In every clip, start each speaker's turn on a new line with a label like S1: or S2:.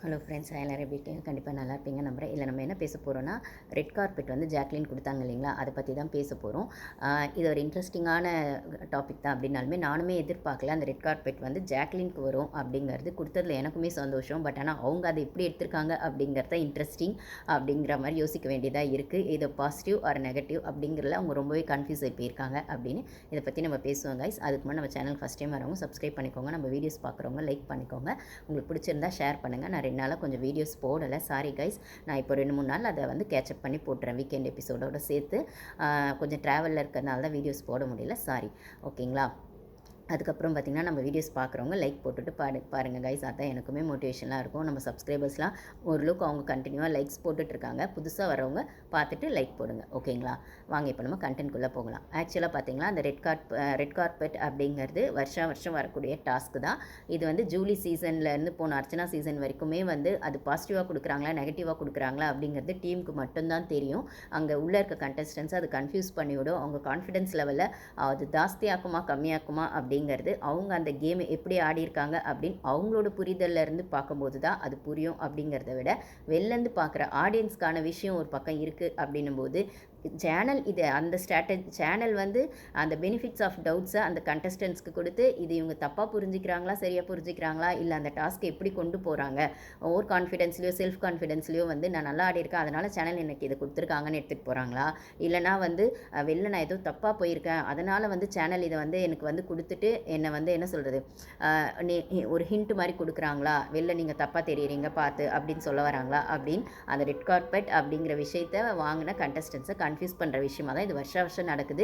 S1: Hello friends, எல்லாரும் எப்படி இருக்கீங்க? கண்டிப்பாக நல்லா இருப்பீங்க நம்புறேன். இதில் நம்ம என்ன பேச போகிறோம்னா, ரெட் கார்பெட் வந்து ஜாக்லின் கொடுத்தாங்க இல்லைங்களா, அதை பற்றி தான் பேச போகிறோம். இது ஒரு இன்ட்ரெஸ்டிங்கான டாபிக் தான் அப்படின்னாலுமே நானுமே எதிர்பார்க்கல அந்த ரெட் கார்பெட் வந்து ஜாக்லினுக்கு வரும் அப்படிங்கிறது. கொடுத்ததில் எனக்குமே சந்தோஷம். பட் ஆனால் அவங்க அதை எப்படி எடுத்திருக்காங்க அப்படிங்கிறத இன்ட்ரெஸ்டிங் அப்படிங்கிற மாதிரி யோசிக்க வேண்டியதாக இருக்குது. இது பாசிட்டிவ் ஆர் நெகட்டிவ் அப்படிங்கிறதுல அவங்க ரொம்பவே கன்ஃபியூஸ் ஆகி போயிருக்காங்க அப்படின்னு இதை பற்றி நம்ம பேசுவோம் கைஸ். அதுக்கு முன்னாடி நம்ம சேனல் ஃபஸ்ட் டைம் வரவங்க சப்ஸ்கிரைப் பண்ணிக்கோங்க, நம்ம வீடியோஸ் பார்க்குறவங்க லைக் பண்ணிக்கோங்க, உங்களுக்கு பிடிச்சிருந்தா ஷேர் பண்ணுங்கள். நான் 2 நாளாக கொஞ்சம் வீடியோஸ் போடலை, சாரி கைஸ். நான் இப்போ 2-3 நாள் அதை வந்து கேட்சப் பண்ணி போட்டுறேன், வீக்கெண்ட் எபிசோடோடு சேர்த்து. கொஞ்சம் ட்ராவலில் இருக்கிறதுனால தான் வீடியோஸ் போட முடியல, சாரி. ஓகேங்களா? அதுக்கப்புறம் பார்த்திங்கன்னா நம்ம வீடியோஸ் பார்க்குறவங்க லைக் போட்டுட்டு பாருங்கள் கைஸ். அதான் எனக்குமே மோட்டிவேஷனாக இருக்கும். நம்ம சப்ஸ்கிரைபர்ஸ்லாம் ஓரளவுக்கு அவங்க கண்டினியூவாக லைக்ஸ் போட்டுட்ருக்காங்க. புதுசாக வரவங்க பார்த்துட்டு லைக் போடுங்க, ஓகேங்களா? வாங்க இப்போ நம்ம கண்டென்ட்குள்ளே போகலாம். ஆக்சுவலாக பார்த்திங்கன்னா அந்த ரெட் கார்பெட் அப்படிங்கிறது வருஷம் வரக்கூடிய டாஸ்க்கு தான். இது வந்து ஜூலி சீசன்லேருந்து போன அர்ச்சனா சீசன் வரைக்குமே வந்து அது பாசிட்டிவாக கொடுக்குறாங்களா நெகட்டிவாக கொடுக்குறாங்களா அப்படிங்கிறது டீமுக்கு மட்டும்தான் தெரியும். அங்கே உள்ளே இருக்க கண்டஸ்டன்ஸ் அது கன்ஃபியூஸ் பண்ணிவிடும். அவங்க கான்ஃபிடென்ஸ் லெவலில் அது ஜாஸ்தியாக்குமா கம்மியாக்குமா அப்படிங்கிறது அவங்க அந்த கேமை எப்படி ஆடியிருக்காங்க அப்படின்னு அவங்களோட புரிதல்லேருந்து பார்க்கும்போது தான் அது புரியும். அப்படிங்கிறத விட வெளிலேருந்து பார்க்குற ஆடியன்ஸ்க்கான விஷயம் ஒரு பக்கம் இருக்குது அப்படின்னும் போது சேனல் இது அந்த சேனல் வந்து அந்த பெனிஃபிட்ஸ் ஆஃப் டவுட்ஸை அந்த கண்டஸ்டன்ஸ்க்கு கொடுத்து இது இவங்க தப்பாக புரிஞ்சிக்கிறாங்களா சரியாக புரிஞ்சிக்கிறாங்களா, இல்லை அந்த டாஸ்க்கை எப்படி கொண்டு போகிறாங்க, ஓவர் கான்ஃபிடென்ஸ்லையோ செல்ஃப் கான்ஃபிடென்ஸ்லையோ வந்து நான் நல்லா ஆடிருக்கேன் அதனால் சேனல் எனக்கு இதை கொடுத்துருக்காங்கன்னு எடுத்துகிட்டு போகிறாங்களா, இல்லைனா வந்து வெளில நான் ஏதோ தப்பாக போயிருக்கேன் அதனால் வந்து சேனல் இதை வந்து எனக்கு வந்து கொடுத்துட்டு என்னை வந்து என்ன சொல்கிறது ஒரு ஹிண்ட் மாதிரி கொடுக்குறாங்களா, வெளில நீங்கள் தப்பாக தெரியுறீங்க பார்த்து அப்படின்னு சொல்ல வராங்களா அப்படின்னு அந்த ரெட் கார்பெட் அப்படிங்கிற விஷயத்தை வாங்கின கண்டஸ்டன்ஸை கன்ஃபியூஸ் பண்ணுற விஷயமாக தான் இது வருஷம் நடக்குது.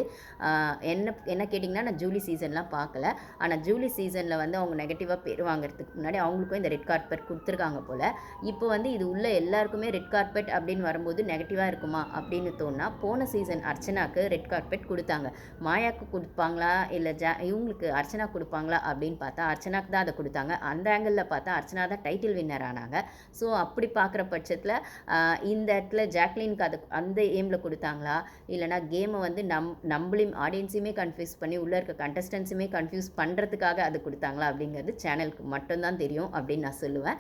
S1: என்ன கேட்டிங்கன்னா, நான் ஜூலி சீசன்லாம் பார்க்கல. ஆனால் ஜூலி சீசனில் வந்து அவங்க நெகட்டிவாக பேர் வாங்குறதுக்கு முன்னாடி அவங்களுக்கும் இந்த ரெட் கார்பெட் கொடுத்துருக்காங்க போல். இப்போ வந்து இது உள்ள எல்லாருக்குமே ரெட் கார்பெட் அப்படின்னு வரும்போது நெகட்டிவாக இருக்குமா அப்படின்னு தோணுனா, போன சீசன் அர்ச்சனாக்கு ரெட் கார்பெட் கொடுத்தாங்க. மாயாவுக்கு கொடுப்பாங்களா இல்லை இவங்களுக்கு அர்ச்சனா கொடுப்பாங்களா அப்படின்னு பார்த்தா அர்ச்சனாக்கு தான் அதை கொடுத்தாங்க. அந்த ஆங்கிளில் பார்த்தா அர்ச்சனா தான் டைட்டில் வின்னர் ஆனாங்க. ஸோ அப்படி பார்க்குற பட்சத்தில் இந்த இடத்துல ஜாக்லினுக்கு அது அந்த எய்மில் கொடுத்தாங்களா, இல்லைனா கேமை வந்து நம்மளையும் ஆடியன்ஸையுமே கன்ஃபியூஸ் பண்ணி உள்ளே இருக்க கண்டஸ்டன்ஸுமே கன்ஃபியூஸ் பண்ணுறதுக்காக அது கொடுத்தாங்களா அப்படிங்கிறது சேனலுக்கு மட்டும்தான் தெரியும் அப்படின்னு நான் சொல்லுவேன்.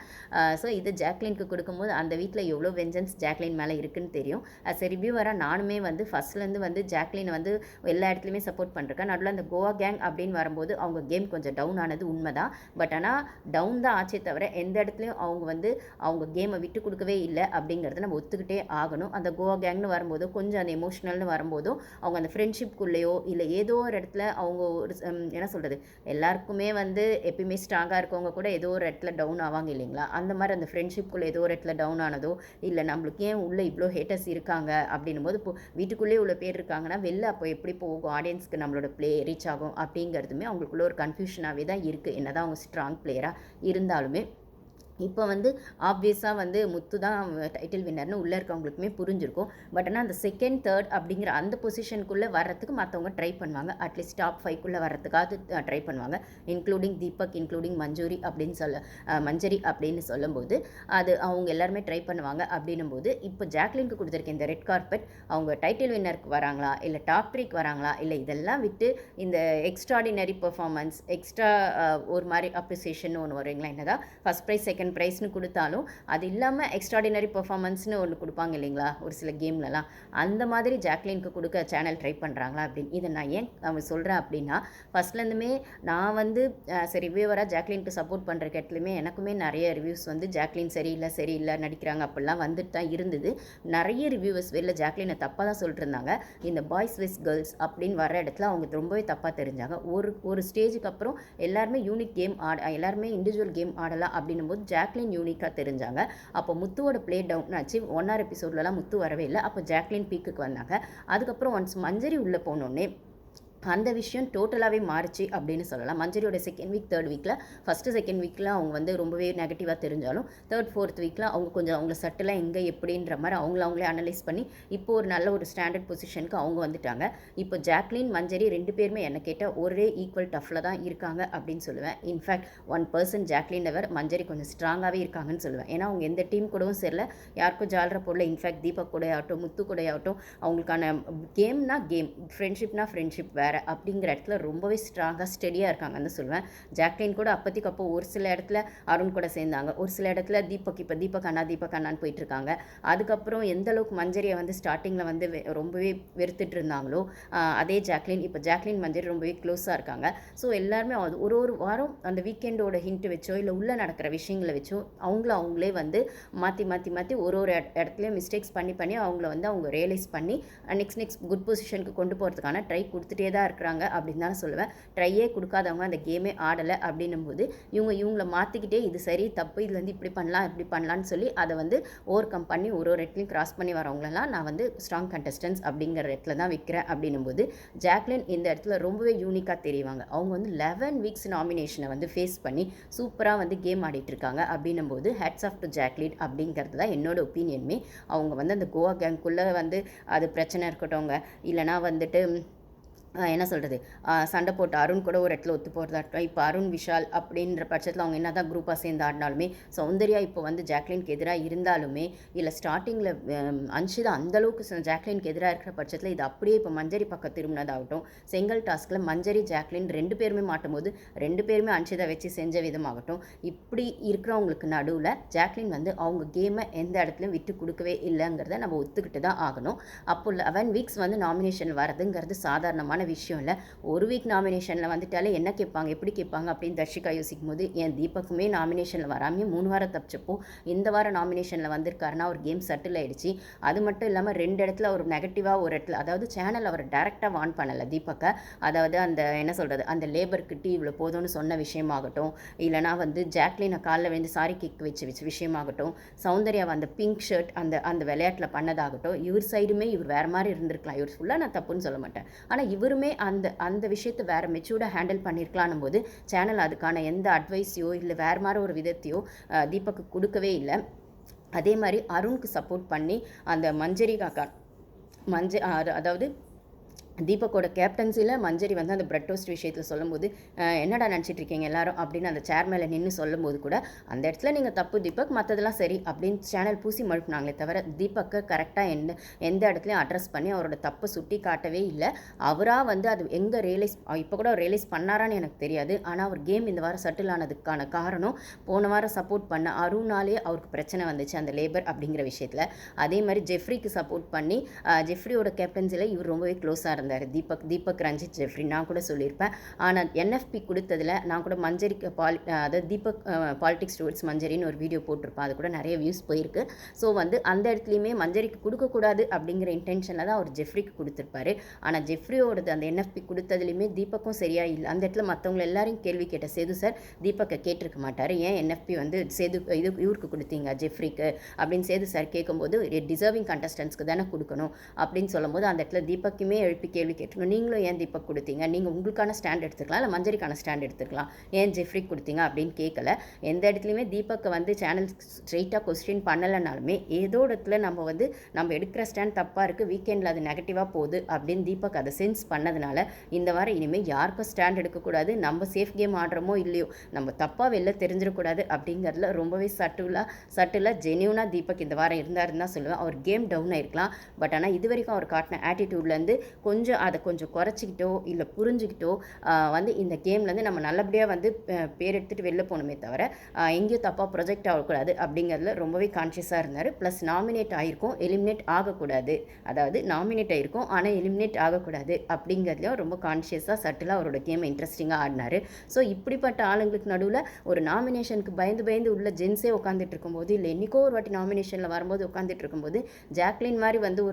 S1: ஸோ இது ஜாக்லினுக்கு கொடுக்கும்போது அந்த வீட்டில் எவ்வளோ வெஞ்சன்ஸ் ஜாக்லின் மேலே இருக்குன்னு தெரியும். அஸ் எ ரிவ்யூவராக நானுமே வந்து ஃபஸ்ட்லேருந்து வந்து ஜாக்லினை வந்து எல்லா இடத்துலையுமே சப்போர்ட் பண்ணிருக்கேன். நடுவில் அந்த கோவா கேங் அப்படின்னு வரும்போது அவங்க கேம் கொஞ்சம் டவுன் ஆனது உண்மை தான். பட் ஆனால் டவுன் தான் ஆச்சே தவிர எந்த இடத்துலையும் அவங்க வந்து அவங்க கேமை விட்டு கொடுக்கவே இல்லை அப்படிங்கிறத நம்ம ஒத்துக்கிட்டே ஆகணும். அந்த கோவா கேங்னு வரும்போது கொஞ்சம் அந்த எமோஷ்னல்னு வரும்போதும் அவங்க அந்த ஃப்ரெண்ட்ஷிப்குள்ளேயோ இல்லை ஏதோ ஒரு இடத்துல அவங்க ஒரு என்ன சொல்கிறது, எல்லாருக்குமே வந்து எப்பயுமே ஸ்ட்ராங்காக இருக்கவங்க கூட ஏதோ ஒரு இடத்துல டவுன் ஆவாங்க இல்லைங்களா, அந்த மாதிரி அந்த ஃப்ரெண்ட்ஷிப்குள்ளே ஏதோ ஒரு இடத்துல டவுன் ஆனதோ இல்லை நம்மளுக்கு ஏன் உள்ளே இவ்வளோ ஹேட்டர்ஸ் இருக்காங்க அப்படின்னும் போது இப்போ வீட்டுக்குள்ளேயே இவ்வளோ பேர் இருக்காங்கன்னா வெளில அப்போ எப்படி போகும், ஆடியன்ஸ்க்கு நம்மளோட ப்ளே ரீச் ஆகும் அப்படிங்கிறதுமே அவங்களுக்குள்ள ஒரு கன்ஃபியூஷனாகவே தான் இருக்குது. என்ன தான் அவங்க ஸ்ட்ராங் பிளேயராக இருந்தாலுமே இப்போ வந்து ஆப்வியஸாக வந்து முத்து தான் டைட்டில் வின்னர்னு உள்ளே இருக்கவங்களுக்குமே புரிஞ்சிருக்கும். பட் ஆனால் அந்த செகண்ட் தேர்ட் அப்படிங்கிற அந்த பொசிஷனுக்குள்ளே வர்றதுக்கு மற்றவங்க ட்ரை பண்ணுவாங்க. அட்லீஸ்ட் டாப் 5க்குள்ளே வர்றதுக்காவது ட்ரை பண்ணுவாங்க. இன்க்ளூடிங் தீபக், இன்க்ளூடிங் மஞ்சரி அப்படின்னு சொல்லும்போது அது அவங்க எல்லாருமே ட்ரை பண்ணுவாங்க. அப்படின்னும் போது இப்போ ஜாக்லினுக்கு கொடுத்துருக்க இந்த ரெட் கார்பெட் அவங்க டைட்டில் வின்னருக்கு வராங்களா இல்லை டாப் 3க்கு வராங்களா, இல்லை இதெல்லாம் விட்டு இந்த எக்ஸ்ட்ராடினரி பெர்ஃபார்மன்ஸ் எக்ஸ்ட்ரா ஒரு மாதிரி அப்ரிசியேஷன் ஒன்று வருவீங்களா, என்னதான் ஃபஸ்ட் ப்ரைஸ் செகண்ட் ப்ரைஸ்னு கொடுத்தாலும் அது இல்லாமல் எக்ஸ்ட்ராடினரி பெர்ஃபார்மன்ஸ்னு ஒன்று கொடுப்பாங்க இல்லைங்களா ஒரு சில கேம்லலாம், அந்த மாதிரி ஜாக்லினுக்கு கொடுக்க சேனல் ட்ரை பண்ணுறாங்களா அப்படின்னு. இதை நான் ஏன் அவன் சொல்கிறேன் அப்படின்னா, ஃபஸ்ட்லேருந்துமே நான் வந்து சரி ரிவ்யூவராக ஜாக்லினுக்கு சப்போர்ட் பண்ணுற இடத்துலையுமே எனக்குமே நிறைய ரிவ்யூஸ் வந்து ஜாக்லின் சரியில்லை நடிக்கிறாங்க அப்படிலாம் வந்துட்டு தான் இருந்தது. நிறைய ரிவ்யூவர்ஸ் வெளில ஜாக்லினை தப்பாக தான் சொல்லிட்டு இருந்தாங்க. இந்த பாய்ஸ் விஸ் கேர்ள்ஸ் அப்படின்னு வர இடத்துல அவங்க ரொம்பவே தப்பாக தெரிஞ்சாங்க. ஒரு ஸ்டேஜுக்கு அப்புறம் எல்லாருமே யூனிக் கேம் எல்லாருமே இண்டிவிஜுவல் கேம் ஆடலாம் அப்படின்னும் போது ஜாக்லின் யூனிக்காக தெரிஞ்சாங்க. அப்போ முத்துவோட ப்ளே டவுன் ஆச்சு. 1 எபிசோட்லலாம் முத்து வரவே இல்லை. அப்போ ஜாக்லின் பீக்குக்கு வந்தாங்க. அதுக்கப்புறம் ஒன்ஸ் மஞ்சரி உள்ளே போனோடனே அந்த விஷயம் டோட்டலாகவே மாறிச்சு அப்படின்னு சொல்லலாம். மஞ்சரியோட செகண்ட் வீக் தேர்ட் வீக்கில் ஃபஸ்ட்டு செகண்ட் வீக்கில் அவங்க வந்து ரொம்பவே நெகட்டிவாக தெரிஞ்சாலும் தேர்ட் ஃபோர்த் வீக்கில் அவங்க கொஞ்சம் அவங்கள சட்டலாக எங்கே எப்படின்ற மாதிரி அவங்களே அனலைஸ் பண்ணி இப்போ ஒரு நல்ல ஒரு ஸ்டாண்டர்ட் பொசிஷனுக்கு அவங்க வந்துட்டாங்க. இப்போ ஜாக்லின் மஞ்சரி 2 பேருமே என்ன கேட்டால் ஒரே ஈக்குவல் டஃப்பில் தான் இருக்காங்க அப்படின்னு சொல்லுவேன். இன்ஃபேக்ட் 1% ஜாக்லின் எவர் மஞ்சரி கொஞ்சம் ஸ்ட்ராங்காகவே இருக்காங்கன்னு சொல்லுவேன். ஏன்னா அவங்க எந்த டீம் கூடவும் சரியில்லை, யாருக்கும் ஜாலர போடல. இன்ஃபேக்ட் தீபக் கூட ஆகட்டும் முத்து கூட ஆகட்டும் அவங்களுக்கான கேம்னா கேம், ஃப்ரெண்ட்ஷிப்னா ஃப்ரெண்ட்ஷிப் வேறு வேறு அப்படிங்கிற இடத்துல ரொம்பவே ஸ்ட்ராங்காக ஸ்டெடியாக இருக்காங்கன்னு சொல்லுவேன். ஜாக்லின் கூட அப்போதைக்கு அப்போ ஒரு சில இடத்துல அருண் கூட சேர்ந்தாங்க, ஒரு சில இடத்துல இப்போ தீபக் அண்ணான்னு போயிட்டுருக்காங்க. அதுக்கப்புறம் எந்த அளவுக்கு மஞ்சரியை வந்து ஸ்டார்டிங்கில் வந்து ரொம்பவே வெறுத்துட்டு இருந்தாங்களோ அதே இப்போ ஜாக்லின் மஞ்சரி ரொம்பவே க்ளோஸாக இருக்காங்க. ஸோ எல்லாருமே அது ஒரு வாரம் அந்த வீக்கெண்டோட ஹிண்ட் வச்சோ இல்லை உள்ளே நடக்கிற விஷயங்களை வச்சோ அவங்களே வந்து மாற்றி ஒரு இடத்துலையும் மிஸ்டேக்ஸ் பண்ணி அவங்கள வந்து அவங்க ரியலைஸ் பண்ணி நெக்ஸ்ட் குட் பொசிஷனுக்கு கொண்டு போகிறதுக்கான ட்ரை கொடுத்துட்டே தான் இருக்கிறாங்க அப்படின்னு தான் சொல்லுவேன். ட்ரையே கொடுக்காதவங்க அந்த கேமே ஆடலை அப்படின்னும் போது இவங்கள மாற்றிக்கிட்டே இது சரி தப்பு இதுல வந்து இப்படி பண்ணலான்னு சொல்லி அதை வந்து ஓவர் கம் பண்ணி ஒரு இடத்துலையும் கிராஸ் பண்ணி வரவங்களெல்லாம் நான் வந்து ஸ்ட்ராங் கண்டஸ்டன்ஸ் அப்படிங்கிற இடத்துல தான் வைக்கிறேன் அப்படின்னும் போது ஜாக்லின் இந்த இடத்துல ரொம்பவே யூனிக்காக தெரியுவாங்க. அவங்க வந்து 11 வீக்ஸ் நாமினேஷனை வந்து ஃபேஸ் பண்ணி சூப்பராக வந்து கேம் ஆடிட்டு இருக்காங்க அப்படின்னும் போது ஹேட்ஸ் ஆஃப் டு ஜாக்லின் அப்படிங்கிறது தான் என்னோட ஒப்பீனியனுமே. அவங்க வந்து அந்த கோவா கேங்குள்ளே வந்து அது பிரச்சனை இருக்கட்டவங்க இல்லைனா வந்துட்டு என்ன சொல்கிறது சண்டை போட்டு அருண் கூட ஒரு இடத்துல ஒத்து போகிறதாட்டும். இப்போ அருண் விஷால் அப்படின்ற பட்சத்தில் அவங்க என்ன தான் குரூப்பாக சேர்ந்து ஆடினாலுமே சௌந்தர்யா இப்போ வந்து ஜாக்லினுக்கு எதிராக இருந்தாலுமே இல்லை ஸ்டார்டிங்கில் அன்ஷிதா அந்தளவுக்கு ஜாக்லினுக்கு எதிராக இருக்கிற பட்சத்தில் இது அப்படியே இப்போ மஞ்சரி பக்கம் திரும்பினதாகட்டும். செங்கல் டாஸ்கில் மஞ்சரி ஜாக்லின் 2 பேருமே மாட்டும்போது 2 பேருமே அன்ஷிதா வச்சு செஞ்ச விதமாகட்டும். இப்படி இருக்கிறவங்களுக்கு நடுவில் ஜாக்லின் வந்து அவங்க கேமை எந்த இடத்துலையும் விட்டு கொடுக்கவே இல்லைங்கிறத நம்ம ஒத்துக்கிட்டு தான் ஆகணும். அப்போ 11 வீக்ஸ் வந்து நாமினேஷன் வரதுங்கிறது சாதாரணமான விஷயம் இல்லை. ஒரு வீக் நாமினேஷனில் வந்துட்டாலே என்ன கேட்பாங்க எப்படி கேட்பாங்க அப்படின்னு தர்ஷிகா யோசிக்கும் போது என் தீபக்குமே நாமினேஷனில் வராமல் 3 வாரம் தப்பிச்சப்போ இந்த வாரம் நாமினேஷனில் வந்திருக்காருன்னா ஒரு கேம் செட்டில் ஆகிடுச்சு. அது மட்டும் இல்லாமல் 2 இடத்துல ஒரு நெகட்டிவாக ஒரு இடத்துல அதாவது சேனல் அவர் டேரெக்டாக வார்ன் பண்ணலை தீபக்கை. அதாவது அந்த என்ன சொல்கிறது அந்த லேபர் கிட்டி இவ்வளோ போதும்னு சொன்ன விஷயமாகட்டும் இல்லைனா வந்து ஜாக்லினை காலில் வந்து சாரி கேக் வச்ச விஷயமாகட்டும் சௌந்தர்யா அந்த பிங்க் ஷர்ட் அந்த விளையாட்டில் பண்ணதாகட்டும் இவர் சைடுமே இவர் வேறு மாதிரி இருந்திருக்கலாம். இவர் ஃபுல்லாக நான் தப்புன்னு சொல்ல மாட்டேன். ஆனால் இவருமே அந்த விஷயத்தை வேறு மெச்சூர்டாக ஹேண்டில் பண்ணியிருக்கலான்னும் போது சேனல் அதுக்கான எந்த அட்வைஸையோ இல்லை வேறு மாதிரி ஒரு விதத்தையோ தீபக்கு கொடுக்கவே இல்லை. அதே மாதிரி அருணுக்கு சப்போர்ட் பண்ணி அந்த மஞ்சரி காக்கா அதாவது தீபக்கோட கேப்டன்சியில் மஞ்சரி வந்து அந்த பிரெட் டோஸ்ட் விஷயத்தில் சொல்லும்போது என்னடா நினச்சிட்டு இருக்கீங்க எல்லாரும் அப்படின்னு அந்த சேர் மேலே நின்று சொல்லும்போது கூட அந்த இடத்துல நீங்கள் தப்பு தீபக் மற்றதெல்லாம் சரி அப்படின்னு சேனல் பூசி மழுப்பினாங்களே தவிர தீபக்கை கரெக்டாக எந்த இடத்துலையும் அட்ரஸ் பண்ணி அவரோட தப்பை சுட்டி காட்டவே இல்லை. அவராக வந்து அது எங்கே ரியலைஸ் இப்போ கூட ரியலைஸ் பண்ணாரான்னு எனக்கு தெரியாது. ஆனால் அவர் கேம் இந்த வாரம் செட்டில் ஆனதுக்கான காரணம் போன வாரம் சப்போர்ட் பண்ண அருணாலே அவருக்கு பிரச்சனை வந்துச்சு அந்த லேபர் அப்படிங்கிற விஷயத்தில். அதே மாதிரி ஜெஃப்ரிக்கு சப்போர்ட் பண்ணி ஜெஃப்ரியோட கேப்டன்சியில் இவர் ரொம்பவே க்ளோஸாக இருந்தார். தீபக் ரஞ்சித் ஜெஃப்ரி நான் கூட சொல்லியிருப்பேன். ஆனால் என்எஃப்பி கொடுத்ததில் நான் கூட மஞ்சரிக்கு அதாவது தீபக் பாலிடிக்ஸ் டுவர்ட்ஸ் மஞ்சரின்னு ஒரு வீடியோ போட்டிருப்பேன். அது கூட நிறைய வியூஸ் போயிருக்கு. ஸோ வந்து அந்த இடத்துலையுமே மஞ்சரிக்கு கொடுக்கக்கூடாது அப்படிங்கிற இன்டென்ஷனில் தான் அவர் ஜெஃப்ரிக்கு கொடுத்துருப்பாரு. ஆனால் ஜெஃப்ரியோடது அந்த என்எஃப்பி கொடுத்ததுலையுமே தீபக்கும் சரியாக இல்லை. அந்த இடத்துல மற்றவங்க எல்லாரையும் கேள்வி கேட்ட சேது சார் தீபக்கை கேட்டிருக்க மாட்டார். ஏன் என்எஃப்பி வந்து இவருக்கு கொடுத்தீங்க ஜெஃப்ரிக்கு அப்படின்னு சேது சார் கேட்கும்போது டிசர்விங் கண்டஸ்டன்ஸ்க்கு தானே கொடுக்கணும் அப்படின்னு சொல்லும்போது அந்த இடத்துல தீபக்குமே எழுப்பி கேள்வி கேட்டுருங்க. நீங்களும் ஏன் தீபக் கொடுத்தீங்க, நீங்கள் உங்களுக்கான ஸ்டாண்ட் எடுத்துக்கலாம் இல்லை மஞ்சரிக்கான ஸ்டாண்ட் எடுத்துக்கலாம், ஏன் ஜெஃப்ரிக் கொடுத்தீங்க அப்படின்னு கேட்கல. எந்த இடத்துலையுமே தீபக்கை வந்து சேனல் ஸ்ட்ரெயிட்டாக கொஸ்டின் பண்ணலைனாலுமே ஏதோ இடத்துல நம்ம எடுக்கிற ஸ்டாண்ட் தப்பாக இருக்குது, வீக்கெண்டில் அது நெகட்டிவாக போகுது அப்படின்னு தீபக் அதை சென்ஸ் பண்ணதுனால இந்த வாரம் இனிமேல் யாருக்கும் ஸ்டாண்ட் எடுக்கக்கூடாது, நம்ம சேஃப் கேம் ஆடுறோமோ இல்லையோ நம்ம தப்பாக வெளில தெரிஞ்சிடக்கூடாது அப்படிங்கிறதுல ரொம்பவே சட்டிலாக ஜென்யூனாக தீபக் இந்த வாரம் இருந்தாருன்னு தான் சொல்லுவேன். அவர் கேம் டவுன் ஆயிருக்கலாம். பட் ஆனால் இது வரைக்கும் அவர் காட்டின ஆட்டிடியூட்லேருந்து அதை கொஞ்சம் குறைச்சிக்கிட்டோ இல்லை புரிஞ்சுக்கிட்டோ வந்து இந்த கேம்லேருந்து நம்ம நல்லபடியாக வந்து பேர் எடுத்துகிட்டு வெளில போகணுமே தவிர எங்கேயும் தப்பாக ப்ரொஜெக்ட் ஆகக்கூடாது அப்படிங்கிறதுல ரொம்பவே கான்ஷியஸாக இருந்தார். ப்ளஸ் நாமினேட் ஆகிருக்கும் எலிமினேட் ஆகக்கூடாது, அதாவது நாமினேட் ஆகிருக்கும் ஆனால் எலிமினேட் ஆகக்கூடாது அப்படிங்கிறதுலையும் ரொம்ப கான்ஷியஸாக சட்டிலாக அவரோட கேமை இன்ட்ரெஸ்டிங்காக ஆடினார். ஸோ இப்படிப்பட்ட ஆளுங்களுக்கு நடுவில் ஒரு நாமினேஷனுக்கு பயந்து உள்ள ஜென்ஸே உட்காந்துட்டு இருக்கும்போது இல்லை என்றைக்கோ ஒரு வாட்டி நாமினேஷனில் வரும்போது உட்காந்துட்டு இருக்கும்போது ஜாக்லின் மாதிரி வந்து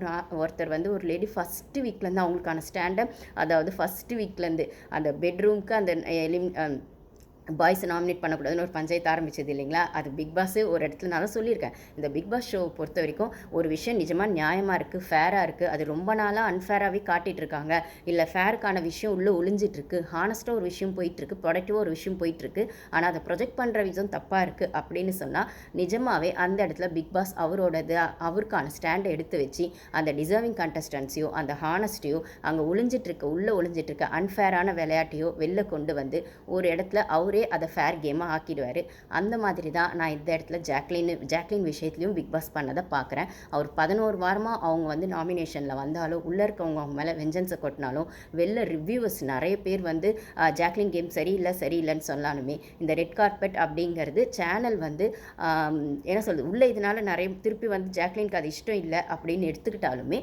S1: ஒருத்தர் வந்து ஒரு லேடி ஃபஸ்ட்டு வீக்லேருந்து அவங்களுக்கான ஸ்டாண்டை அதாவது ஃபஸ்ட்டு வீக்லேருந்து அந்த பெட்ரூம்க்கு அந்த பாய்ஸை நாமினேட் பண்ணக்கூடாதுன்னு ஒரு பஞ்சாயத்து ஆரம்பிச்சது இல்லைங்களா. அது பிக் பாஸு ஒரு இடத்துல நான் தான் சொல்லியிருக்கேன். இந்த பிக் பாஸ் ஷோவை பொறுத்த வரைக்கும் ஒரு விஷயம் நிஜமாக நியாயமாக இருக்குது, ஃபேராக இருக்குது, அது ரொம்ப நாளாக அன்ஃபேராகவே காட்டிகிட்டு இருக்காங்க, இல்லை ஃபேருக்கான விஷயம் உள்ளே ஒளிஞ்சிட்ருக்கு, ஹானஸ்ட்டாக ஒரு விஷயம் போயிட்டுருக்கு, ப்ரொடக்டிவாக ஒரு விஷயம் போயிட்டுருக்கு, ஆனால் அதை ப்ரொஜெக்ட் பண்ணுற விதம் தப்பாக இருக்குது அப்படின்னு சொன்னால் நிஜமாகவே அந்த இடத்துல பிக் பாஸ் அவருக்கான ஸ்டாண்டை எடுத்து வச்சு அந்த டிசர்விங் கண்டஸ்டன்ஸையோ அந்த ஹானஸ்ட்டையோ அங்கே உள்ளே ஒளிஞ்சிட்ருக்க அன்ஃபேரான விளையாட்டையோ வெளில கொண்டு வந்து ஒரு இடத்துல அவர் அவரே அதை ஃபேர் கேமாக ஆக்கிடுவார். அந்த மாதிரி தான் நான் இந்த இடத்துல ஜாக்லின் விஷயத்துலையும் பிக் பாஸ் பண்ணதை பார்க்குறேன். அவர் 11 வாரமாக அவங்க வந்து நாமினேஷனில் வந்தாலும் உள்ளே இருக்கவங்க அவங்க மேலே வெஞ்சன்ஸை கொட்டினாலும் வெளில ரிவ்யூவர்ஸ் நிறைய பேர் வந்து ஜாக்லின் கேம் சரியில்லைன்னு சொன்னாலுமே இந்த ரெட் கார்பெட் அப்படிங்கிறது சேனல் வந்து என்ன சொல்கிறது உள்ளே இதனால் நிறைய திருப்பி வந்து ஜாக்லினுக்கு அது இஷ்டம் இல்லை அப்படின்னு எடுத்துக்கிட்டாலுமே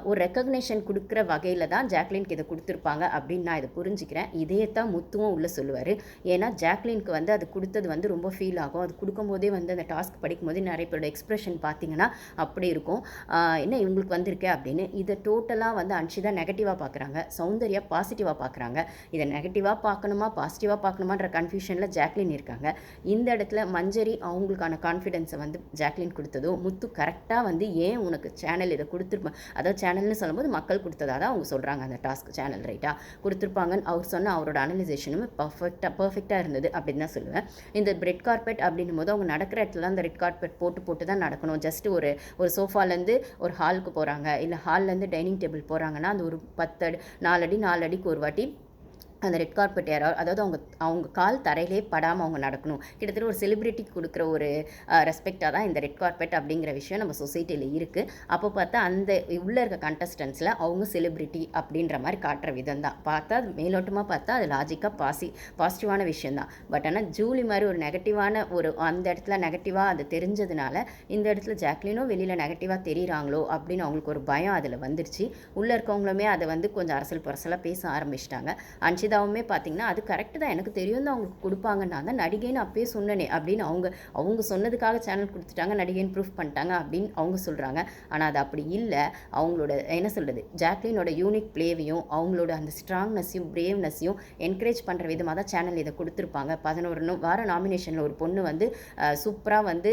S1: ஒரு ரெக்கக்னேஷன் கொடுக்குற வகையில் தான் ஜாக்லினுக்கு இதை கொடுத்துருப்பாங்க அப்படின்னு நான் இதை புரிஞ்சுக்கிறேன். இதே தான் முத்துவும் உள்ளே சொல்லுவார். ஏன்னா ஜாக்லினுக்கு வந்து அது கொடுத்தது வந்து ரொம்ப ஃபீல் ஆகும். அது கொடுக்கும்போதே வந்து அந்த டாஸ்க் படிக்கும்போது நிறைய பேரோட எக்ஸ்ப்ரெஷன் பார்த்தீங்கன்னா அப்படி இருக்கும். என்ன இவங்களுக்கு வந்திருக்கு அப்படின்னு. இதை டோட்டலாக வந்து அன்ஷிதா நெகட்டிவாக பார்க்குறாங்க, சௌந்தர்யா பாசிட்டிவாக பார்க்குறாங்க. இதை நெகட்டிவாக பார்க்கணுமா பாசிட்டிவாக பார்க்கணுமான்ற கன்ஃபியூஷனில் ஜாக்லின் இருக்காங்க. இந்த இடத்துல மஞ்சரி அவங்களுக்கான கான்ஃபிடென்ஸை வந்து ஜாக்லின் கொடுத்ததோ முத்து கரெக்டாக வந்து ஏன் உனக்கு சேனல் இதை கொடுத்துருப்பாங்க, அதாவது சேனல்னு சொல்லும்போது மக்கள் கொடுத்ததாக தான் அவங்க சொல்கிறாங்க. அந்த டாஸ்க் சேனல் ரைட்டாக கொடுத்துருப்பாங்கன்னு அவர் சொன்ன அவரோட அனலைசேஷனுமே பர்ஃபெக்டாக இருந்தது அப்படின்னு தான் சொல்லுவேன். இந்த ரெட் கார்பெட் அப்படின்னும் போது அவங்க நடக்கிற இடத்துல அந்த ரெட் கார்பெட் போட்டு தான் நடக்கணும். ஜஸ்ட் ஒரு சோஃபாலேருந்து ஒரு ஹாலுக்கு போகிறாங்க, இல்லை ஹால்லேருந்து டைனிங் டேபிள் போகிறாங்கன்னா அந்த ஒரு 10 அடி 4 அடிக்கு ஒரு வாட்டி அந்த ரெட் கார்பெட் அதாவது அவங்க கால் தரையிலே படாமல் அவங்க நடக்கணும். கிட்டத்தட்ட ஒரு செலிப்ரிட்டிக்கு கொடுக்குற ஒரு ரெஸ்பெக்டாக தான் இந்த ரெட் கார்பெட் அப்படிங்கிற விஷயம் நம்ம சொசைட்டியில் இருக்குது. அப்போ பார்த்தா அந்த உள்ளே இருக்க கண்டஸ்டன்ஸில் அவங்க செலிப்ரிட்டி அப்படின்ற மாதிரி காட்டுற விதம் தான் பார்த்தா மேலோட்டமாக பார்த்தா அது லாஜிக்காக பாசிட்டிவான விஷயந்தான். பட் ஆனால் ஜூலி மாதிரி ஒரு நெகட்டிவான அந்த இடத்துல நெகட்டிவாக அது தெரிஞ்சதுனால இந்த இடத்துல ஜாக்லினும் வெளியில் நெகட்டிவாக தெரியுறாங்களோ அப்படின்னு அவங்களுக்கு ஒரு பயம் அதில் வந்துருச்சு. உள்ளே இருக்கவங்களுமே அதை வந்து கொஞ்சம் அரசல் புரசலாக பேச ஆரம்பிச்சிட்டாங்க. அன்ஷிதாவுமே பார்த்தீங்கன்னா அது கரெக்டு தான், எனக்கு தெரியும் தான் அவங்களுக்கு கொடுப்பாங்கன்னா தான் நடிகைன்னு அப்பயே சொன்னனே அப்படின்னு அவங்க சொன்னதுக்காக சேனல் கொடுத்துட்டாங்க, நடிகைன்னு ப்ரூஃப் பண்ணிட்டாங்க அப்படின்னு அவங்க சொல்கிறாங்க. ஆனால் அது அப்படி இல்லை. அவங்களோட என்ன சொல்கிறது ஜாக்லினோட யூனிக் பிளேவையும் அவங்களோட அந்த ஸ்ட்ராங்னஸையும் பிரேவ்னஸையும் என்கரேஜ் பண்ணுற விதமாக தான் சேனல் இதை கொடுத்துருப்பாங்க. 11 வார நாமினேஷனில் ஒரு பொண்ணு வந்து சூப்பராக வந்து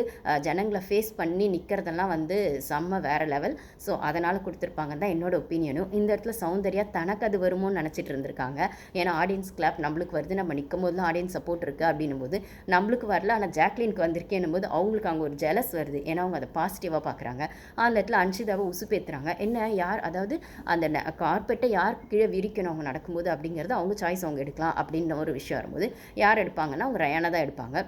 S1: ஜனங்களை ஃபேஸ் பண்ணி நிற்கிறதெல்லாம் வந்து செம்ம வேறு லெவல். ஸோ அதனால் கொடுத்துருப்பாங்க தான் என்னோட ஒப்பீனியனும். இந்த இடத்துல சௌந்தர்யா தனக்கு அது வருமோன்னு நினச்சிட்டு இருந்திருக்காங்க. ஏன்னா ஆடியன்ஸ் கிளாப் நம்மளுக்கு வருது, நம்ம நிற்கும் போது தான் ஆடியன்ஸ் சப்போர்ட் இருக்குது அப்படின்னும் போது நம்மளுக்கு வரல, ஆனால் ஜாக்லினுக்கு வந்திருக்கேன்னும் போது அவங்களுக்கு அங்கே ஒரு ஜெலஸ் வருது. ஏன்னா அவங்க அதை பாசிட்டிவாக பார்க்குறாங்க. அந்த இடத்துல அன்ஷிதாவை உசுப்பேற்றுறாங்க. என்ன யார் அதாவது அந்த கார்பெட்டை யார் கீழே விரிக்கணும் அவங்க நடக்கும்போது அப்படிங்கிறது அவங்க சாய்ஸ் அவங்க எடுக்கலாம் அப்படின்ற ஒரு விஷயம் வரும்போது யார் எடுப்பாங்கன்னா அவங்க ரயானா தான் எடுப்பாங்க.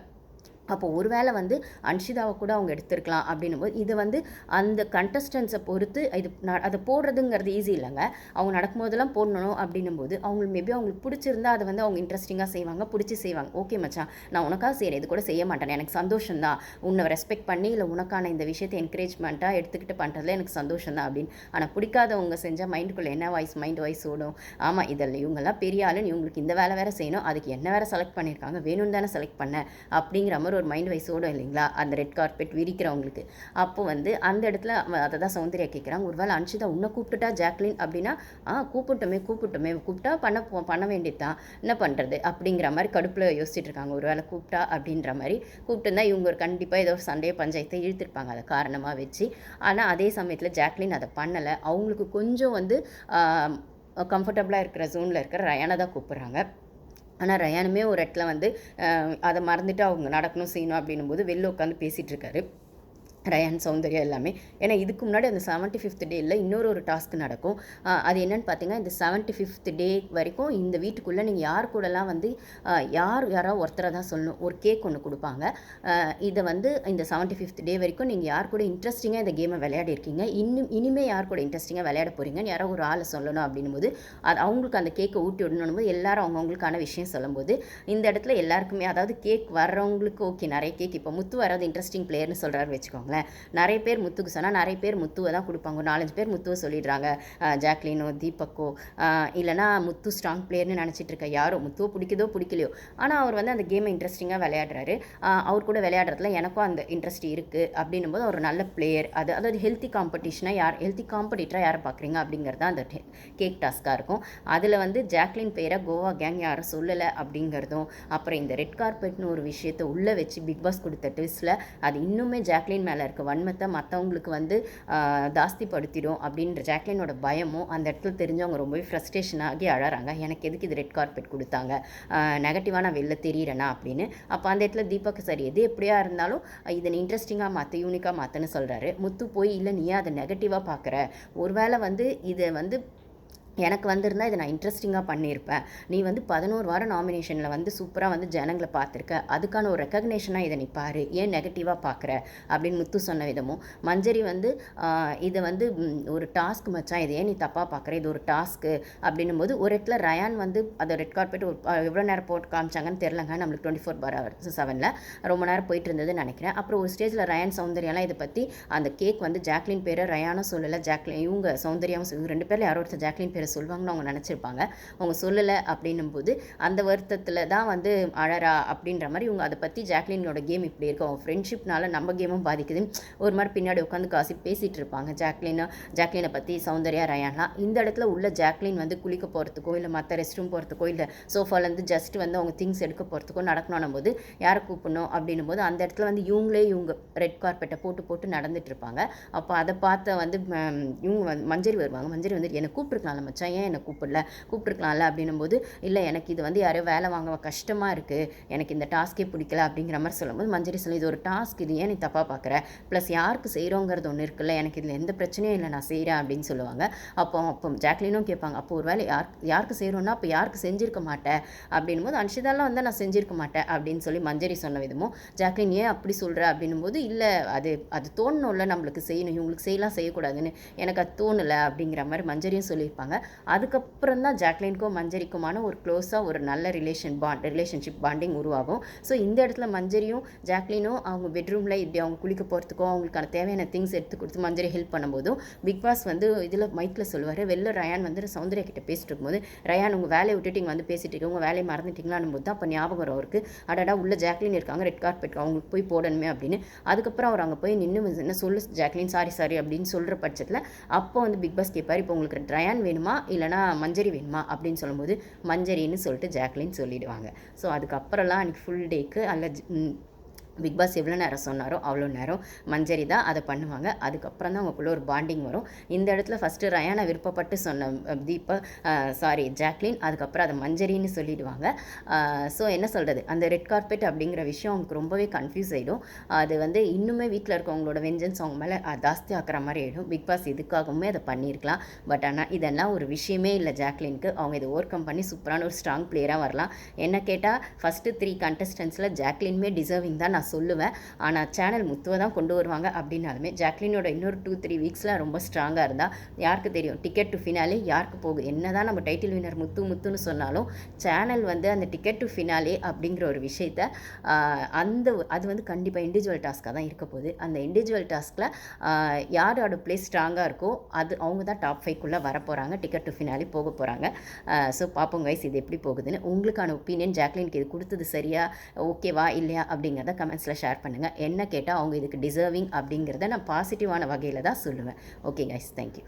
S1: அப்போ ஒரு வேளை வந்து அன்ஷிதாவை கூட அவங்க எடுத்துருக்கலாம் அப்படின்னும் போது இது வந்து அந்த கண்டஸ்டன்ஸை பொறுத்து அதை போடுறதுங்கிறது ஈஸி இல்லைங்க. அவங்க நடக்கும்போதெல்லாம் போடணும் அப்படின்னும் போது மேபி அவங்களுக்கு பிடிச்சிருந்தா அதை வந்து அவங்க இன்ட்ரெஸ்டிங்காக செய்வாங்க. ஓகே மச்சான் நான் உனக்காக செய்கிறேன், இது கூட செய்ய மாட்டேன், எனக்கு சந்தோஷம் தான், உன்னை ரெஸ்பெக்ட் பண்ணி இல்லை உனக்கான இந்த விஷயத்தை என்கரேஜ்மெண்ட்டாக எடுத்துக்கிட்டு பண்ணுறதுல எனக்கு சந்தோஷம் தான் அப்படின்னு. ஆனால் பிடிக்காதவங்க செஞ்சால் மைண்டுக்குள்ளே என்ன மைண்ட் வாய்ஸ் ஓடும். ஆமாம் இதில் இவங்கெல்லாம் பெரிய ஆளுன்னு இவங்களுக்கு இந்த வேலை செய்யணும், அதுக்கு என்ன வேறு செலக்ட் பண்ணியிருக்காங்க, வேணும்னு தானே செலக்ட் பண்ண அப்படிங்கிற மாதிரி ஒரு மைண்ட் வைஸ் ஓடும் இல்லைங்களா அந்த ரெட் கார்பெட் விரிக்கிறவங்களுக்கு. அப்போ வந்து அந்த இடத்துல அதை தான் சௌந்தர்யா கேட்குறாங்க. ஒருவேளை அன்ஷிதா உன்னை கூப்பிட்டுட்டா ஜாக்லின் அப்படின்னா கூப்பிட்டுமே கூப்பிட்டா பண்ண வேண்டியது தான், என்ன பண்ணுறது அப்படிங்கிற மாதிரி கடுப்பில் யோசிச்சுட்டு இருக்காங்க. ஒருவேளை கூப்பிட்டா அப்படின்ற மாதிரி கூப்பிட்டுருந்தா இவங்க ஒரு கண்டிப்பாக ஏதோ சண்டையை பஞ்சாயத்தை இழுத்துருப்பாங்க அதை காரணமாக வச்சு. ஆனால் அதே சமயத்தில் ஜாக்லின் அதை பண்ணலை. அவங்களுக்கு கொஞ்சம் வந்து கம்ஃபர்டபுளாக இருக்கிற ஜோனில் இருக்கிற ரயானை தான் கூப்பிட்றாங்க. ஆனால் ரயானுமே ஒரு இடத்துல வந்து அதை மறந்துட்டு அவங்க நடக்கணும் செய்யணும் அப்படின்னும் போது வெளில உட்காந்து பேசிகிட்டு இருக்காரு ரயான் சௌந்தர்யா எல்லாமே. ஏன்னா இதுக்கு முன்னாடி அந்த 75th டேயில் இன்னொரு டாஸ்க் நடக்கும். அது என்னென்னு பார்த்தீங்கன்னா இந்த 75th டே வரைக்கும் இந்த வீட்டுக்குள்ளே நீங்கள் யார் கூடலாம் வந்து யாராவது ஒருத்தரை தான் சொல்லணும். ஒரு கேக் ஒன்று கொடுப்பாங்க. இதை வந்து இந்த 75th டே வரைக்கும் நீங்கள் யார் கூட இன்ட்ரெஸ்டிங்காக இந்த கேமை விளையாடி இருக்கீங்க, இனிமேல் யார் கூட இன்ட்ரெஸ்டிங்காக விளையாட போகிறீங்கன்னு யாரோ ஒரு ஆளை சொல்லணும் அப்படின்னும்போது அது அவங்களுக்கு அந்த கேக்கை ஊட்டி விடணும் போது எல்லாரும் அவங்கவுங்களுக்கான விஷயம் சொல்லும்போது இந்த இடத்துல எல்லாருக்குமே அதாவது கேக் வர்றவங்களுக்கு ஓகே நிறைய கேக் இப்போ முத்து வராது இன்ட்ரெஸ்டிங் பிளேயர்னு சொல்கிறாரு வச்சுக்கோங்களேன். நிறைய பேர் முத்துக்கு சொன்னால் நிறைய பேர் முத்துவை தான் கொடுப்பாங்க. 4-5 பேர் முத்துவை சொல்லிடுறாங்க. ஜாக்லினோ தீபக்கோ இல்லைனா முத்து ஸ்ட்ராங் பிளேயர்னு நினச்சிட்டு இருக்க யாரோ முத்துவோ பிடிக்குதோ பிடிக்கலையோ ஆனால் அவர் வந்து அந்த கேமை இன்ட்ரெஸ்டிங்காக விளையாடுறாரு. அவர் கூட விளையாடுறதுல எனக்கும் அந்த இன்ட்ரெஸ்ட் இருக்குது அப்படின்னும் போது ஒரு நல்ல பிளேயர் அதாவது ஹெல்த்தி காம்படிட்டராக யாரை பார்க்குறீங்க அப்படிங்கிறது தான் அந்த கேக் டாஸ்க்காக இருக்கும். அதில் வந்து ஜாக்லின் பேரை கோவா கேங் யாரும் சொல்லலை அப்படிங்கிறதும் அப்புறம் இந்த ரெட் கார்பெட்னு ஒரு விஷயத்தை உள்ளே வச்சு பிக் பாஸ் கொடுத்த ட்விஸ்ட்டில் அது இன்னுமே ஜாக்லின் மேலே இருக்க வன்மத்தை மற்றவங்களுக்கு வந்து ஜாஸ்திப்படுத்திடும் அப்படின்ற ஜாக்லினோட பயமும் அந்த இடத்துல தெரிஞ்சவங்க ரொம்பவே ஃப்ரஸ்ட்ரேஷன் ஆகி அழறாங்க. எனக்கு எதுக்கு இது ரெட் கார்பெட் கொடுத்தாங்க, நெகட்டிவாக நான் வெளில தெரியிறேனா அப்படின்னு. அப்போ அந்த இடத்துல தீபக் சரி எது எப்படியா இருந்தாலும் இதை இன்ட்ரெஸ்டிங்காக மாற்ற யூனிக்காக மாற்றன்னு சொல்கிறாரு. முத்து போய் இல்லை நீ அதை நெகட்டிவாக பார்க்குற, ஒருவேளை வந்து இதை வந்து எனக்கு வந்திருந்தா இதை நான் இன்ட்ரெஸ்டிங்காக பண்ணியிருப்பேன். நீ வந்து 11 வாரம் நாமினேஷனில் வந்து சூப்பராக வந்து ஜனங்களை பார்த்துருக்க. அதுக்கான ஒரு ரெகக்னேஷனாக இதை நீ பாரு. ஏன் நெகட்டிவாக பார்க்குற அப்படின்னு முத்து சொன்ன விதமும், மஞ்சரி வந்து இதை வந்து ஒரு டாஸ்க் மச்சான், இதை ஏன் நீ தப்பாக பார்க்குற, இது ஒரு டாஸ்க்கு அப்படின்னும்போது ஒரு இடத்துல ரயான் வந்து அதை ரெட் கார்பெட் ஒரு எவ்வளோ நேரம் போட்டு காமிச்சாங்கன்னு தெரிலங்க. நம்மளுக்கு 24/7 ரொம்ப நேரம் போயிட்டு இருந்ததுன்னு நினைக்கிறேன். அப்புறம் ஒரு ஸ்டேஜில் ரயான் சௌந்தர்யாலாம் இதை பற்றி அந்த கேக் வந்து ஜாக்லின் பேரை ரயானும் சொல்லலை, ஜாக்லின் இவங்க சௌந்தர்யாவும் இவங்க 2 பேரில் யாரோ ஒருத்தர் ஜாக்லின் பேரை சொல்லுவாங்கன்னு அவங்க நினச்சிருப்பாங்க. அவங்க சொல்லலை அப்படின்னும்போது அந்த வருத்தத்தில் தான் வந்து அழறா அப்படின்ற மாதிரி இவங்க அதை பற்றி ஜாக்லினோட கேம் இப்படி இருக்குது, அவங்க ஃப்ரெண்ட்ஷிப்னால நம்ம கேமும் பாதிக்குது, ஒரு மாதிரி பின்னாடி உட்காந்து காசி பேசிகிட்டு இருப்பாங்க ஜாக்லினை பற்றி சௌந்தர்யா ரயான்லாம். இந்த இடத்துல உள்ள ஜாக்லின் வந்து குளிக்க போகிறதுக்கோ இல்லை மற்ற ரெஸ்ட் ரூம் போகிறதுக்கோ இல்லை சோஃபாலேருந்து ஜஸ்ட் வந்து அவங்க திங்ஸ் எடுக்க போகிறதுக்கோ நடக்கணும் போது யாரை கூப்பிடணும் அப்படின்னும் போது அந்த இடத்துல வந்து இவங்க ரெட் கார்பெட்டை போட்டு நடந்துட்டு இருப்பாங்க. அப்போ அதை பார்த்த வந்து இவங்க வந்து மஞ்சரி வருவாங்க. மஞ்சரி வந்து என்னை கூப்பிட்டுருக்கலாம் மச்சான், ஏன் என்னை கூப்பிட்டுருக்கலாம்ல அப்படின்னும்போது, இல்லை எனக்கு இது வந்து யாரையோ வேலை வாங்க கஷ்டமாக இருக்குது, எனக்கு இந்த டாஸ்க்கே பிடிக்கல அப்படிங்கிற மாதிரி சொல்லும்போது மஞ்சரி சொல்லி, இது ஒரு டாஸ்க், இது ஏன் நீ தப்பாக பார்க்குற, ப்ளஸ் யாருக்கு செய்கிறோங்கிறது ஒன்று இருக்குல்ல, எனக்கு இதில் எந்த பிரச்சனையும் இல்லை, நான் செய்கிறேன் அப்படின்னு சொல்லுவாங்க. அப்போ ஜாக்லினும் கேட்பாங்க, அப்போ ஒரு வேலை யாருக்கு செய்கிறோன்னா அப்போ யாருக்கு செஞ்சுருக்க மாட்டேன் அப்படின்னும் போது, அன்ஷிதாலாம் வந்து நான் செஞ்சுருக்க மாட்டேன் அப்படின்னு சொல்லி மஞ்சரி சொன்ன விதமும், ஜாக்லின் ஏன் அப்படி சொல்கிற அப்படின்னும் போது, இல்லை அது தோணணும்ல, நம்மளுக்கு செய்யணும், இவங்களுக்கு செய்யக்கூடாதுன்னு எனக்கு அது தோணலை அப்படிங்கிற மாதிரி மஞ்சரியும் சொல்லியிருப்பாங்க. அதுக்கப்புறம் தான் ஜாக்லினுக்கும் மஞ்சரிக்குமான ஒரு க்ளோஸாக ஒரு நல்ல ரிலேஷன்ஷிப் பாண்டிங் உருவாகும். ஸோ இந்த இடத்துல மஞ்சரியும் ஜாக்லினும் அவங்க பெட்ரூமில் இப்படி அவங்க குளிக்க போகிறதுக்கோ அவங்களுக்கான தேவையான திங்ஸ் எடுத்து கொடுத்து மஞ்சரி ஹெல்ப் பண்ணும்போதும் பிக் பாஸ் வந்து இதில் மைக்கில் சொல்லுவார், வெளில ரயான் வந்து சௌந்தர்யா கிட்ட பேசிட்டு இருக்கும்போது, ரயான் உங்கள் வேலையை விட்டுட்டு இங்கே வந்து பேசிட்டு இருக்கு, உங்கள் வேலையை மறந்துட்டீங்களான்னு போது தான் அப்போ ஞாபகம் வரும் அவருக்கு, அடடா உள்ள ஜாக்லின் இருக்காங்க, ரெட் கார்பெட் அவங்களுக்கு போய் போடணுமே அப்படின்னு. அதுக்கப்புறம் அவர் அங்கே போய் நின்று என்ன சொல்லு ஜாக்லின் சாரி அப்படின்னு சொல்கிற பட்சத்தில் அப்போ வந்து பிக் பாஸ் கேட்பார், இப்போ உங்களுக்கு ரயான் வேணுமா இல்லைனா மஞ்சரி வேணுமா அப்படின்னு சொல்லும்போது மஞ்சரின்னு சொல்லிட்டு ஜாக்லின் சொல்லிடுவாங்க. ஸோ அதுக்கப்புறம்லாம் அன்றைக்கி ஃபுல் டேக்கு பிக் பாஸ் எவ்வளோ நேரம் சொன்னாரோ அவ்வளோ நேரம் மஞ்சரி தான் அதை பண்ணுவாங்க. அதுக்கப்புறம் தான் அவங்களுக்குள்ள ஒரு பாண்டிங் வரும். இந்த இடத்துல ஃபஸ்ட்டு ரயானை விருப்பப்பட்டு சொன்ன ஜாக்லின், அதுக்கப்புறம் அதை மஞ்சரின்னு சொல்லிடுவாங்க. ஸோ என்ன சொல்கிறது, அந்த ரெட் கார்பெட் அப்படிங்கிற விஷயம் அவங்களுக்கு ரொம்பவே கன்ஃபியூஸ் ஆகிடும். அது வந்து இன்னுமே வீட்டில் இருக்கவங்களோட வெஞ்சன்ஸ் அவங்க மேலே ஜாஸ்தி ஆக்குற மாதிரி ஆகிடும். பிக் பாஸ் இதுக்காகவுமே அதை பண்ணியிருக்கலாம். பட் ஆனால் இதெல்லாம் ஒரு விஷயமே இல்லை ஜாக்லினுக்கு. அவங்க இதை ஓவர் கம் பண்ணி சூப்பரான ஒரு ஸ்ட்ராங் பிளேயராக வரலாம். என்ன கேட்டால் ஃபஸ்ட்டு 3 கண்டஸ்டன்ஸில் ஜாக்லினுமே டிசர்விங் தான் நான் சொல்லுவேன். ஆனால் சேனல் முத்துவை தான் கொண்டு வருவாங்க அப்படின்னாலுமே ஜாக்லினோட இன்னொரு 2-3 வீக்ஸில் ரொம்ப ஸ்ட்ராங்காக இருந்தால் யாருக்கு தெரியும், டிக்கெட் டு ஃபினாலே யாருக்கு போகுது. என்ன தான் நம்ம டைட்டில் வின்னர் முத்துன்னு சொன்னாலும் சேனல் வந்து அந்த டிக்கெட் டு ஃபினாலே அப்படிங்கிற ஒரு விஷயத்த அது வந்து கண்டிப்பாக இண்டிவிஜுவல் டாஸ்க்காக தான் இருக்க போகுது. அந்த இண்டிவிஜுவல் டாஸ்கில் யாரோட பிளேஸ் ஸ்ட்ராங்காக இருக்கோ அவங்க தான் டாப் 5க்குள்ளே வர போகிறாங்க, டிக்கெட் டு ஃபினாலே போக போகிறாங்க. ஸோ பார்ப்போம் கைஸ் இது எப்படி போகுதுன்னு. உங்களுக்கான ஒப்பீனியன் ஜாக்லினுக்கு இது கொடுத்தது சரியா ஓகேவா இல்லையா அப்படிங்கிறத கமெண்ட்ஸில் ஷேர் பண்ணுங்கள். என்ன கேட்டால் அவங்க இதுக்கு டிசர்விங் அப்படிங்கிறத நான் பாசிட்டிவான வகையில் தான் சொல்லுவேன். Okay guys, thank you.